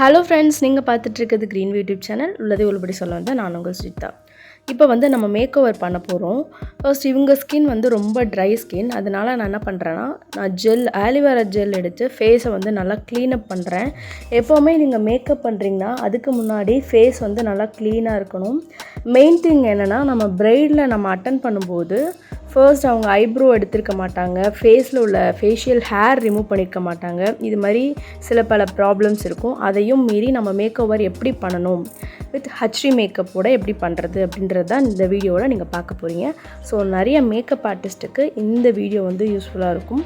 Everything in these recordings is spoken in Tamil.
ஹலோ ஃப்ரெண்ட்ஸ், நீங்கள் பார்த்துட்ருக்கிறது க்ரீன்வே யூடியூப் சேனல். உள்ளதே உள்ளபடி சொல்ல வந்தால் நான் உங்கள் ஸ்ரிதா. இப்போ நம்ம மேக் ஓவர் பண்ண போகிறோம். ஃபர்ஸ்ட் இவங்க ஸ்கின் ரொம்ப ட்ரை ஸ்கின். அதனால் நான் என்ன பண்ணுறேன்னா, நான் ஆலிவேரா ஜெல் எடுத்து ஃபேஸை நல்லா க்ளீனப் பண்ணுறேன். எப்போவுமே நீங்கள் மேக்கப் பண்ணுறீங்கன்னா அதுக்கு முன்னாடி ஃபேஸ் நல்லா க்ளீனாக இருக்கணும். மெயின் திங் என்னென்னா, நம்ம பிரைடில் நம்ம அட்டன் பண்ணும்போது ஃபர்ஸ்ட் அவங்க ஐப்ரோ எடுத்திருக்க மாட்டாங்க, ஃபேஸில் உள்ள ஃபேஷியல் ஹேர் ரிமூவ் பண்ணியிருக்க மாட்டாங்க. இது மாதிரி பல ப்ராப்ளம்ஸ் இருக்கும். அதையும் மீறி நம்ம மேக் ஓவர் எப்படி பண்ணணும், வித் ஹச்டி மேக்கப்போட எப்படி பண்ணுறது அப்படின்றது தான் இந்த வீடியோவில் நீங்கள் பார்க்க போகிறீங்க. ஸோ நிறைய மேக்கப் ஆர்டிஸ்ட்டுக்கு இந்த வீடியோ யூஸ்ஃபுல்லாக இருக்கும்.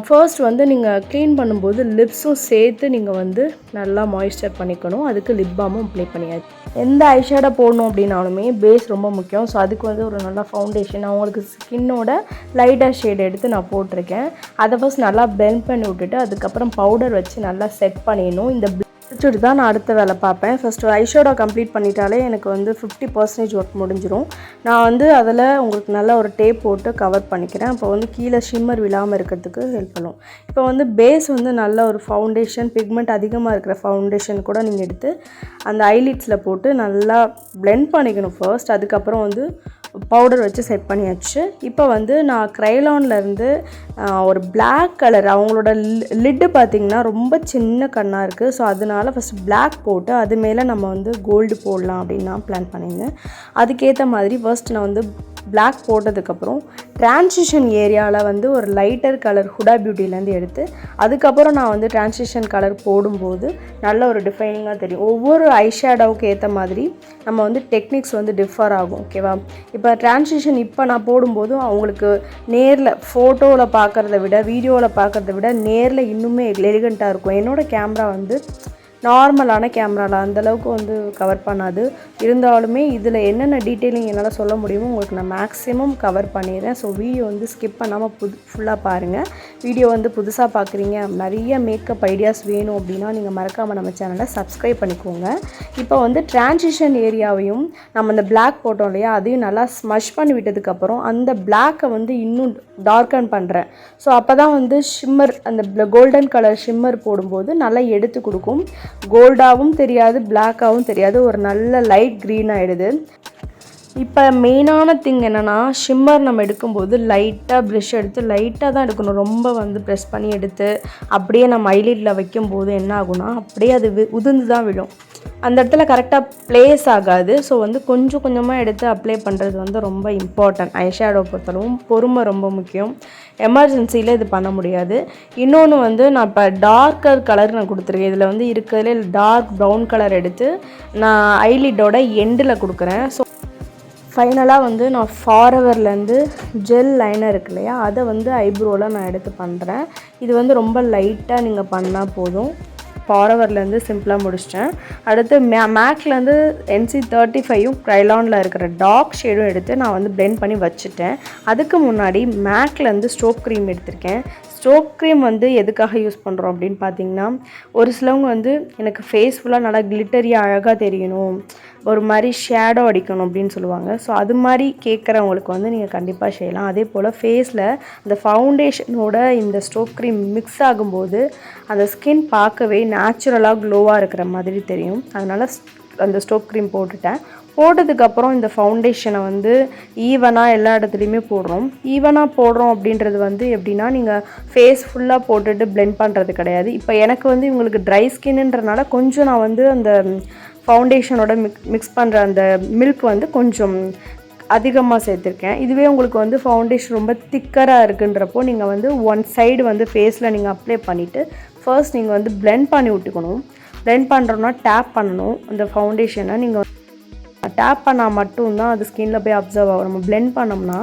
ஃபர்ஸ்ட் நீங்கள் க்ளீன் பண்ணும்போது லிப்ஸும் சேர்த்து நீங்கள் நல்லா மாய்ஸ்சர் பண்ணிக்கணும். அதுக்கு லிப் பாமும் அப்ளை பண்ணியாச்சு. எந்த ஐஷேடோ போடணும் அப்படின்னாலுமே பேஸ் ரொம்ப முக்கியம். ஸோ அதுக்கு ஒரு நல்ல ஃபவுண்டேஷன் அவங்களுக்கு ஸ்கின்னோட லைட்டாக ஷேட் எடுத்து நான் போட்டிருக்கேன். அதை ஃபர்ஸ்ட் நல்லா பிளெண்ட் பண்ணி விட்டுட்டு அதுக்கப்புறம் பவுடர் வச்சு நல்லா செட் பண்ணிடணும். இந்த வச்சுட்டு தான் நான் அடுத்த வேலை பார்ப்பேன். ஃபஸ்ட்டு ஐஷேடோ கம்ப்ளீட் பண்ணிட்டாலே எனக்கு 50% ஒர்க் முடிஞ்சிடும். நான் அதில் உங்களுக்கு நல்ல ஒரு டேப் போட்டு கவர் பண்ணிக்கிறேன். அப்போ கீழே ஷிம்மர் விழாமல் இருக்கிறதுக்கு ஹெல்ப் பண்ணும். இப்போ பேஸ் நல்ல ஒரு ஃபவுண்டேஷன், பிக்மெண்ட் அதிகமாக இருக்கிற ஃபவுண்டேஷன் கூட நீங்கள் எடுத்து அந்த ஐலிட்ஸில் போட்டு நல்லா பிளெண்ட் பண்ணிக்கணும் ஃபர்ஸ்ட். அதுக்கப்புறம் பவுடர் வச்சு செட் பண்ணியாச்சு. இப்போ நான் க்ரைலான்லேருந்து ஒரு பிளாக் கலர், அவங்களோட லிட்டு பார்த்திங்கன்னா ரொம்ப சின்ன கண்ணாக இருக்குது. ஸோ அதனால ஃபஸ்ட் பிளாக் போட்டு அது மேலே நம்ம கோல்டு போடலாம் அப்படின்னு நான் பிளான் பண்ணியிருந்தேன். அதுக்கேற்ற மாதிரி ஃபர்ஸ்ட் நான் பிளாக் போட்டதுக்கப்புறம் ட்ரான்சிஷன் ஏரியாவில் ஒரு லைட்டர் கலர் ஹுடா பியூட்டிலேருந்து எடுத்து அதுக்கப்புறம் நான் ட்ரான்சிஷன் கலர் போடும்போது நல்ல ஒரு டிஃபைனிங்காக தெரியும். ஒவ்வொரு ஐஷேடோவுக்கு ஏற்ற மாதிரி நம்ம டெக்னிக்ஸ் டிஃபர் ஆகும். ஓகேவா? இப்போ ட்ரான்சிஷன் இப்போ நான் போடும்போது அவங்களுக்கு நேரில் ஃபோட்டோவில் பார்க்குறத விட வீடியோவில் பார்க்குறத விட நேரில் இன்னுமே எலிகண்ட்டாக இருக்கும். என்னோடய கேமரா நார்மலான கேமராவில் அந்தளவுக்கு கவர் பண்ணாது. இருந்தாலுமே இதில் என்னென்ன டீட்டெயிலிங் என்னால் சொல்ல முடியுமோ உங்களுக்கு நான் மேக்ஸிமம் கவர் பண்ணிடுறேன். ஸோ வீடியோ ஸ்கிப் பண்ணாமல் ஃபுல்லாக பாருங்கள். வீடியோ புதுசாக பார்க்குறீங்க, நிறைய மேக்கப் ஐடியாஸ் வேணும் அப்படின்னா நீங்கள் மறக்காமல் நம்ம சேனலை சப்ஸ்கிரைப் பண்ணிக்கோங்க. இப்போ ட்ரான்சிஷன் ஏரியாவையும் நம்ம இந்த பிளாக் போட்டோம் இல்லையா, அதையும் நல்லா ஸ்மஷ் பண்ணி விட்டதுக்கப்புறம் அந்த பிளாக்கை இன்னும் டார்க்கன் பண்ணுறேன். ஸோ அப்போ தான் ஷிம்மர், அந்த கோல்டன் கலர் ஷிம்மர் போடும்போது நல்லா எடுத்து கொடுக்கும். கோல்டாகவும் தெரியாது, பிளாக்காகவும் தெரியாது, ஒரு நல்ல லைட் க்ரீன் ஆகிடுது. இப்போ மெயினான திங் என்னென்னா, ஷிம்மர் நம்ம எடுக்கும்போது லைட்டாக ப்ரெஷ் எடுத்து லைட்டாக தான் எடுக்கணும். ரொம்ப ப்ரெஸ் பண்ணி எடுத்து அப்படியே நம்ம ஐலிட்டில் வைக்கும்போது என்ன ஆகும்னா அப்படியே அது உதிர்ந்து தான் விழும். அந்த இடத்துல கரெக்டாக ப்ளேஸ் ஆகாது. ஸோ கொஞ்சம் கொஞ்சமாக எடுத்து அப்ளை பண்ணுறது ரொம்ப இம்பார்ட்டன்ட். ஐஷேடோ பொறுத்தளவும் பொறுமை ரொம்ப முக்கியம். எமர்ஜென்சியில் இது பண்ண முடியாது. இன்னொன்று நான் இப்போ டார்க்கர் கலர் நான் கொடுத்துருக்கேன். இதில் இருக்கிறதுல டார்க் ப்ரௌன் கலர் எடுத்து நான் ஐலிட்டோட எண்டில் கொடுக்குறேன். ஸோ ஃபைனலாக நான் ஃபாரெவர்லேருந்து ஜெல் லைனர் இருக்கு இல்லையா, அதை ஐப்ரோவில் நான் எடுத்து பண்ணுறேன். இது ரொம்ப லைட்டாக நீங்கள் பண்ணால் போதும். ஃபாரெவர்லேருந்து சிம்பிளாக முடிச்சிட்டேன். அடுத்து மேக்லேருந்து NC35யும் க்ரைலானில் இருக்கிற டார்க் ஷேடும் எடுத்து நான் பிளெண்ட் பண்ணி வச்சுட்டேன். அதுக்கு முன்னாடி மேக்லேருந்து ஸ்ட்ரோப் க்ரீம் எடுத்திருக்கேன். ஸ்ட்ரோப் க்ரீம் எதுக்காக யூஸ் பண்ணுறோம் அப்படின்னு பார்த்தீங்கன்னா, ஒரு சிலவங்க எனக்கு ஃபேஸ் ஃபுல்லாக நல்லா கிளிட்டரியாக அழகாக தெரியணும், ஒரு மாதிரி ஷேடோ அடிக்கணும் அப்படின்னு சொல்லுவாங்க. ஸோ அது மாதிரி கேட்குறவங்களுக்கு நீங்கள் கண்டிப்பாக செய்யலாம். அதே போல் ஃபேஸில் அந்த ஃபவுண்டேஷனோட இந்த ஸ்ட்ரோப் க்ரீம் மிக்ஸ் ஆகும்போது அந்த ஸ்கின் பார்க்கவே நேச்சுரலாக க்ளோவாக இருக்கிற மாதிரி தெரியும். அதனால் அந்த ஸ்ட்ரோப் க்ரீம் போட்டதுக்கப்புறம் இந்த ஃபவுண்டேஷனை ஈவனாக எல்லா இடத்துலையுமே போடுறோம். ஈவனாக போடுறோம் அப்படின்றது எப்படின்னா, நீங்கள் ஃபேஸ் ஃபுல்லாக போட்டுட்டு பிளெண்ட் பண்ணுறது கிடையாது. இப்போ எனக்கு இவங்களுக்கு ட்ரை ஸ்கின்ன்றனால கொஞ்சம் நான் அந்த ஃபவுண்டேஷனோட மிக்ஸ் பண்ணுற அந்த மில்க் கொஞ்சம் அதிகமாக சேர்த்துருக்கேன். இதுவே உங்களுக்கு ஃபவுண்டேஷன் ரொம்ப திக்கராக இருக்குன்றப்போ நீங்கள் ஒன் சைடு ஃபேஸில் நீங்கள் அப்ளை பண்ணிவிட்டு ஃபர்ஸ்ட் நீங்கள் பிளெண்ட் பண்ணி விட்டுக்கணும். பிளெண்ட் பண்ணுறோன்னா டேப் பண்ணணும். அந்த ஃபவுண்டேஷனை நீங்கள் டேப் பண்ணால் மட்டும்தான் அது ஸ்கின்னில் போய் அப்சர்வ் ஆகும். நம்ம பிளெண்ட் பண்ணோம்னா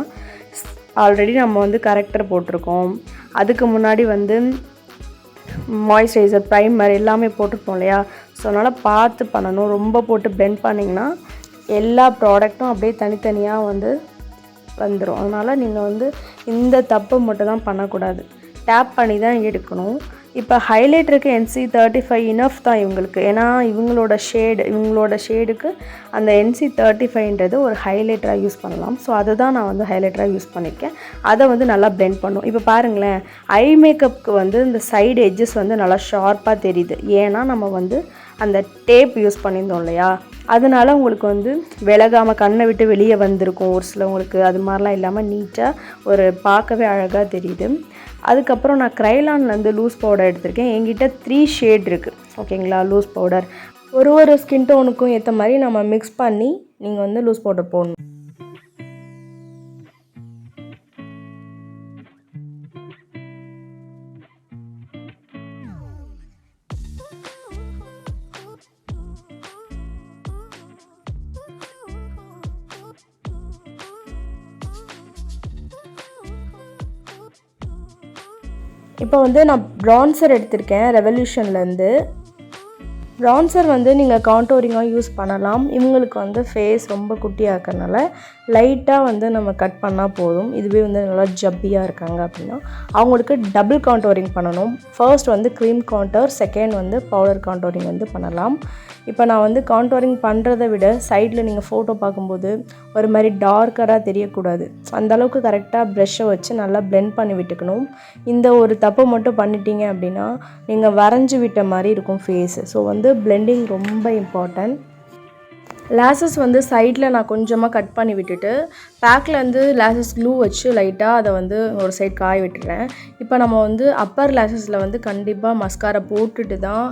ஆல்ரெடி நம்ம கரெக்டர் போட்டிருக்கோம், அதுக்கு முன்னாடி மாய்ஸ்சரைசர், ப்ரைமர் எல்லாமே போட்டிருப்போம் இல்லையா. ஸோ அதனால் பார்த்து பண்ணணும். ரொம்ப போட்டு பிளெண்ட் பண்ணிங்கன்னா எல்லா ப்ராடக்ட்டும் அப்படியே தனித்தனியாக வந்துடும். அதனால் நீங்கள் இந்த தப்பு மட்டும் தான் பண்ணக்கூடாது. டேப் பண்ணி தான் எடுக்கணும். இப்போ ஹைலைட்டருக்கு NC35 இனஃப் தான் இவங்களுக்கு. ஏன்னா இவங்களோட ஷேடுக்கு அந்த NC35ன்றது ஒரு ஹைலைட்டராக யூஸ் பண்ணலாம். ஸோ அதை தான் நான் வந்து ஹைலைட்டராக யூஸ் பண்ணியிருக்கேன். அதை வந்து நல்லா பிளெண்ட் பண்ணும். இப்போ பாருங்களேன், ஐ மேக்கப்புக்கு வந்து இந்த சைடு எட்ஜஸ் வந்து நல்லா ஷார்ப்பாக தெரியுது. ஏன்னா நம்ம வந்து அந்த டேப் யூஸ் பண்ணியிருந்தோம் இல்லையா, அதனால் உங்களுக்கு வந்து விலகாமல் கண்ணை விட்டு வெளியே வந்திருக்கும். ஒரு சிலவங்களுக்கு அது மாதிரிலாம் இல்லாமல் நீட்டாக ஒரு பார்க்கவே அழகாக தெரியுது. அதுக்கப்புறம் நான் க்ரைலான்லேருந்து லூஸ் பவுடர் எடுத்திருக்கேன். என்கிட்ட 3 ஷேட் இருக்குது. ஓகேங்களா, லூஸ் பவுடர் ஒரு ஸ்கின் டோனுக்கும் ஏற்ற மாதிரி நம்ம மிக்ஸ் பண்ணி நீங்கள் வந்து லூஸ் பவுடர் போடணும். இப்போ வந்து நான் ப்ரான்சர் எடுத்திருக்கேன் ரெவல்யூஷன்லேருந்து. ப்ரான்சர் வந்து நீங்கள் கான்டோரிங்காக யூஸ் பண்ணலாம். இவங்களுக்கு வந்து ஃபேஸ் ரொம்ப குட்டியாக இருக்கிறதுனால லைட்டாக வந்து நம்ம கட் பண்ணால் போதும். இதுவே வந்து நல்லா ஜப்பியாக இருக்காங்க அப்படின்னா அவங்களுக்கு டபுள் கான்டோரிங் பண்ணணும். ஃபர்ஸ்ட் வந்து க்ரீம் கான்டோர், செகண்ட் வந்து பவுடர் கான்டோரிங் வந்து பண்ணலாம். இப்போ நான் வந்து கான்டோரிங் பண்ணுறதை விட சைடில் நீங்கள் ஃபோட்டோ பார்க்கும்போது ஒரு மாதிரி டார்க்கராக தெரியக்கூடாது. அந்தளவுக்கு கரெக்டாக ப்ரெஷ்ஷை வச்சு நல்லா பிளெண்ட் பண்ணி விட்டுக்கணும். இந்த ஒரு தப்பு மட்டும் பண்ணிட்டீங்க அப்படின்னா நீங்கள் வரைஞ்சி விட்ட மாதிரி இருக்கும் ஃபேஸு. ஸோ வந்து பிளெண்டிங் ரொம்ப இம்பார்ட்டன்ட். லேசஸ் வந்து சைடில் நான் கொஞ்சமாக கட் பண்ணி விட்டுட்டு பேக்லேருந்து லேசஸ் க்ளூ வச்சு லைட்டாக அதை வந்து ஒரு சைட் காய விட்டுறேன். இப்போ நம்ம வந்து அப்பர் லேசஸில் வந்து கண்டிப்பாக மஸ்காரா போட்டுட்டு தான்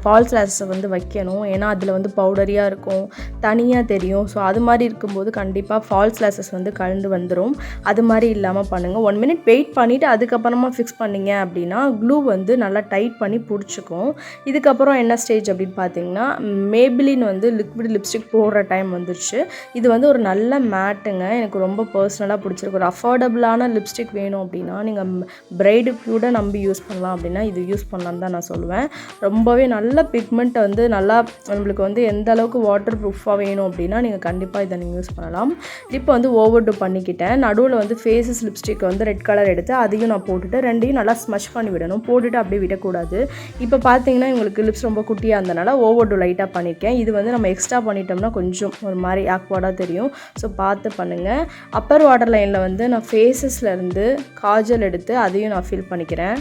ஃபால்ஸ் லேசஸை வந்து வைக்கணும். ஏன்னா அதில் வந்து பவுடரியாக இருக்கும், தனியாக தெரியும். ஸோ அது மாதிரி இருக்கும்போது கண்டிப்பாக ஃபால்ஸ் லேசஸ் வந்து கலந்து வந்துடும். அது மாதிரி இல்லாமல் பண்ணுங்கள். 1 மினிட் வெயிட் பண்ணிவிட்டு அதுக்கப்புறமா ஃபிக்ஸ் பண்ணிங்க அப்படின்னா க்ளூ வந்து நல்லா டைட் பண்ணி பிடிச்சிக்கும். இதுக்கப்புறம் என்ன ஸ்டேஜ் அப்படின்னு பார்த்தீங்கன்னா, மேபிலின் வந்து லிக்விட் லிப்ஸ்டிக் போடுற டைம் வந்துருச்சு. இது வந்து ஒரு நல்ல மேட்டுங்க, எனக்கு ரொம்ப பர்சனலாக பிடிச்சிருக்கு. ஒரு அஃபோர்டபுளான லிப்ஸ்டிக் வேணும் அப்படின்னா நீங்கள் பிரைடு கூட நம்பி யூஸ் பண்ணலாம் அப்படின்னா இது யூஸ் பண்ணலான்னு தான் நான் சொல்லுவேன். ரொம்பவே நல்ல பிக்மெண்ட்டை வந்து நல்லா நம்மளுக்கு வந்து எந்த அளவுக்கு வாட்டர் ப்ரூஃபாக வேணும் அப்படின்னா நீங்கள் கண்டிப்பாக இதை நீங்கள் யூஸ் பண்ணலாம். இப்போ வந்து ஓவர் டூ பண்ணிக்கிட்டேன். நடுவில் வந்து ஃபேஸஸ் லிப்ஸ்டிக் வந்து ரெட் கலர் எடுத்து அதையும் நான் போட்டுட்டு ரெண்டையும் நல்லா ஸ்மஷ் பண்ணி விடணும். போட்டுட்டு அப்படியே விடக்கூடாது. இப்போ பார்த்தீங்கன்னா உங்களுக்கு லிப்ஸ் ரொம்ப குட்டியாக இருந்தனால ஓவர் டூ லைட்டாக பண்ணியிருக்கேன். இது வந்து நம்ம எக்ஸ்ட்ரா பண்ணிட்டோம்னா கொஞ்சம் ஒரு மாதிரி ஆக்வர்டாக தெரியும். ஸோ பார்த்து பண்ணுங்கள். அப்பர் வாட்டர் லைனில் வந்து நான் ஃபேஸஸ்லேருந்து காஜல் எடுத்து அதையும் நான் ஃபில் பண்ணிக்கிறேன்.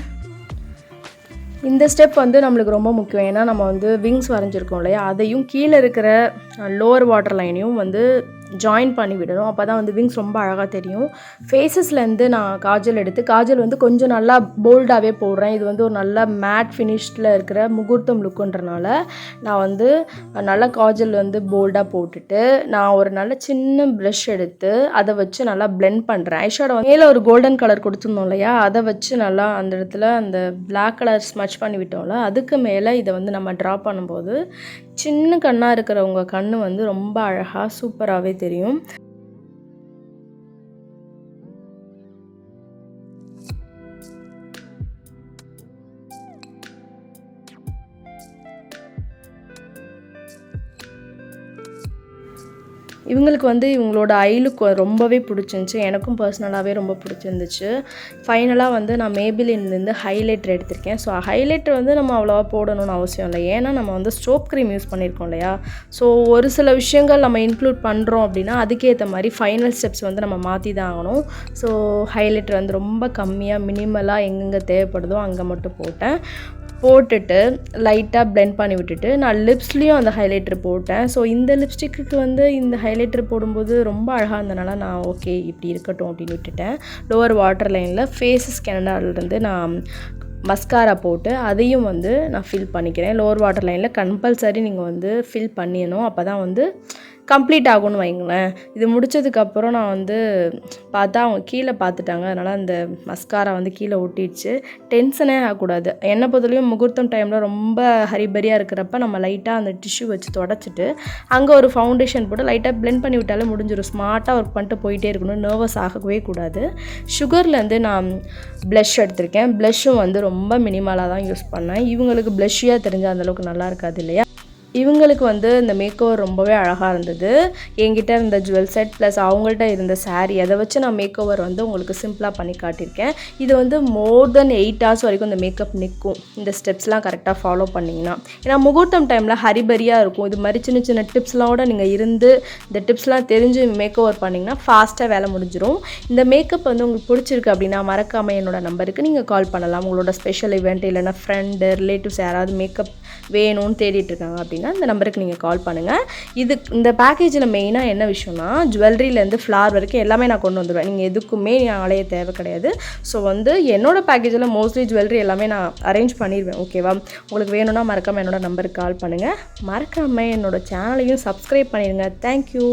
இந்த ஸ்டெப் வந்து நம்மளுக்கு ரொம்ப முக்கியம். ஏன்னா நம்ம வந்து விங்ஸ் வரைஞ்சிருக்கோம் இல்லையா, அதையும் கீழே இருக்கிற லோவர் வாட்டர் லைனையும் வந்து ஜாயின் பண்ணி விடணும். அப்போ தான் வந்து விங்ஸ் ரொம்ப அழகாக தெரியும். ஃபேஸஸ்லேருந்து நான் காஜல் எடுத்து காஜல் வந்து கொஞ்சம் நல்லா போல்டாகவே போடுறேன். இது வந்து ஒரு நல்ல மேட் ஃபினிஷ்டில் இருக்கிற முகூர்த்தம் லுக்குன்றனால நான் வந்து நல்லா காஜல் வந்து போல்டாக போட்டுட்டு நான் ஒரு நல்ல சின்ன ப்ரஷ் எடுத்து அதை வச்சு நல்லா பிளெண்ட் பண்ணுறேன். ஐஷேடோ மேலே ஒரு கோல்டன் கலர் கொடுத்துருந்தோம் இல்லையா, அதை வச்சு நல்லா அந்த இடத்துல அந்த பிளாக் கலர் ஸ்மச் பண்ணி விட்டோம்ல, அதுக்கு மேலே இதை வந்து நம்ம ட்ரா பண்ணும்போது சின்ன கண்ணாக இருக்கிறவங்க கண்ணு வந்து ரொம்ப அழகாக சூப்பராகவே தெரியும். இவங்களுக்கு வந்து இவங்களோட ஐ லுக் ரொம்பவே பிடிச்சிருந்துச்சி. எனக்கும் பர்சனலாகவே ரொம்ப பிடிச்சிருந்துச்சு. ஃபைனலாக வந்து நான் மேபிலின்லேருந்து ஹைலைட்டர் எடுத்திருக்கேன். ஸோ ஹைலைட்டர் வந்து நம்ம அவ்வளோவா போடணும்னு அவசியம் இல்லை. ஏன்னா நம்ம வந்து ஸ்டோப் க்ரீம் யூஸ் பண்ணியிருக்கோம் இல்லையா. ஸோ ஒரு சில விஷயங்கள் நம்ம இன்க்ளூட் பண்ணுறோம் அப்படின்னா அதுக்கேற்ற மாதிரி ஃபைனல் ஸ்டெப்ஸ் வந்து நம்ம மாற்றி தான் ஆகணும். ஸோ ஹைலைட்டர் வந்து ரொம்ப கம்மியாக மினிமலாக எங்கெங்கே தேவைப்படுதோ அங்கே மட்டும் போட்டுட்டு லைட்டாக பிளெண்ட் பண்ணி விட்டுட்டு நான் லிப்ஸ்லேயும் அந்த ஹைலைட்டர் போட்டேன். ஸோ இந்த லிப்ஸ்டிக்கு வந்து இந்த ஹைலைட்டர் போடும்போது ரொம்ப அழகாக இருந்தனால நான் ஓகே இப்படி இருக்கட்டும் அப்படின்னு விட்டுட்டேன். லோவர் வாட்டர் லைனில் ஃபேஸஸ் கனடாலேருந்து நான் மஸ்காரா போட்டு அதையும் வந்து நான் ஃபில் பண்ணிக்கிறேன். லோவர் வாட்டர் லைனில் கம்பல்சரி நீங்கள் வந்து ஃபில் பண்ணிடணும். அப்போ தான் வந்து கம்ப்ளீட் ஆகும்னு வைங்களேன். இது முடித்ததுக்கப்புறம் நான் வந்து பார்த்தா அவங்க கீழே பார்த்துட்டாங்க. அதனால் அந்த மஸ்காரா வந்து கீழே ஒட்டிடுச்சு. டென்ஷனே ஆகக்கூடாது. என்னை பொறுத்தவரையும் முகூர்த்தம் டைமில் ரொம்ப ஹரிபரியாக இருக்கிறப்ப நம்ம லைட்டாக அந்த டிஷ்யூ வச்சு தொடச்சிட்டு அங்கே ஒரு ஃபவுண்டேஷன் போட்டு லைட்டாக பிளெண்ட் பண்ணி விட்டாலே முடிஞ்சிடும். ஸ்மார்ட்டாக ஒர்க் பண்ணிட்டு போயிட்டே இருக்கணும். நர்வஸ் ஆகவே கூடாது. சுகர்லேருந்து நான் ப்ளஷ் எடுத்திருக்கேன். ப்ளஷ்ஷும் வந்து ரொம்ப மினிமலாக தான் யூஸ் பண்ணேன். இவங்களுக்கு ப்ளஷ்ஷியாக தெரிஞ்சால் அந்தளவுக்கு நல்லா இருக்காது இல்லையா. இவங்களுக்கு வந்து இந்த மேக் ஓவர் ரொம்பவே அழகாக இருந்தது. என்கிட்ட இருந்த ஜுவல் செட் ப்ளஸ் அவங்கள்ட்ட இருந்த சாரீ அதை வச்சு நான் மேக் ஓவர் வந்து உங்களுக்கு சிம்பிளாக பண்ணி காட்டியிருக்கேன். இது வந்து மோர் தென் 8 hours வரைக்கும் இந்த மேக்கப் நிற்கும், இந்த ஸ்டெப்ஸ்லாம் கரெக்டாக ஃபாலோ பண்ணிங்கன்னா. ஏன்னா முகூர்த்தம் டைமில் ஹரிபரியாக இருக்கும். இது மாதிரி சின்ன சின்ன டிப்ஸ்லாம் நீங்கள் இருந்து இந்த டிப்ஸ்லாம் தெரிஞ்சு மேக் ஓவர் பண்ணிங்கன்னா ஃபாஸ்ட்டாக வேலை முடிஞ்சிடும். இந்த மேக்கப் வந்து உங்களுக்கு பிடிச்சிருக்கு அப்படின்னா மறக்காமல் என்னோட நம்பருக்கு நீங்கள் கால் பண்ணலாம். உங்களோட ஸ்பெஷல் இவெண்ட் இல்லைன்னா ஃப்ரெண்டு ரிலேட்டிவ்ஸ் யாராவது மேக்கப் வேணும்னு தேடிட்டு இருக்காங்க அப்படின்னா இந்த நம்பருக்கு நீங்கள் கால் பண்ணுங்கள். இந்த பேக்கேஜில் மெயினாக என்ன விஷயம்னா ஜுவல்லரியிலேருந்து ஃப்ளார் வரைக்கும் எல்லாமே நான் கொண்டு வந்துடுவேன். நீங்கள் எதுக்குமே அலைய தேவை கிடையாது. ஸோ வந்து என்னோடய பேக்கேஜில் மோஸ்ட்லி ஜுவல்லரி எல்லாமே நான் அரேஞ்ச் பண்ணிடுவேன். ஓகேவா? உங்களுக்கு வேணும்னா மறக்காமல் என்னோட நம்பருக்கு கால் பண்ணுங்கள். மறக்காமல் என்னோடய சேனலையும் சப்ஸ்கிரைப் பண்ணிடுங்க. தேங்க்யூ.